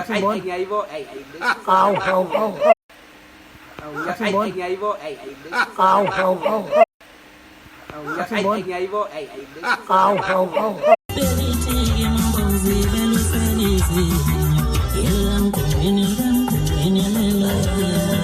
Anh nhảy vô, anh Không, không, không. anh nhảy vô, anh Không, không, không. anh nhảy vô, anh Không, không, không. Ilang ko inilang ko inilang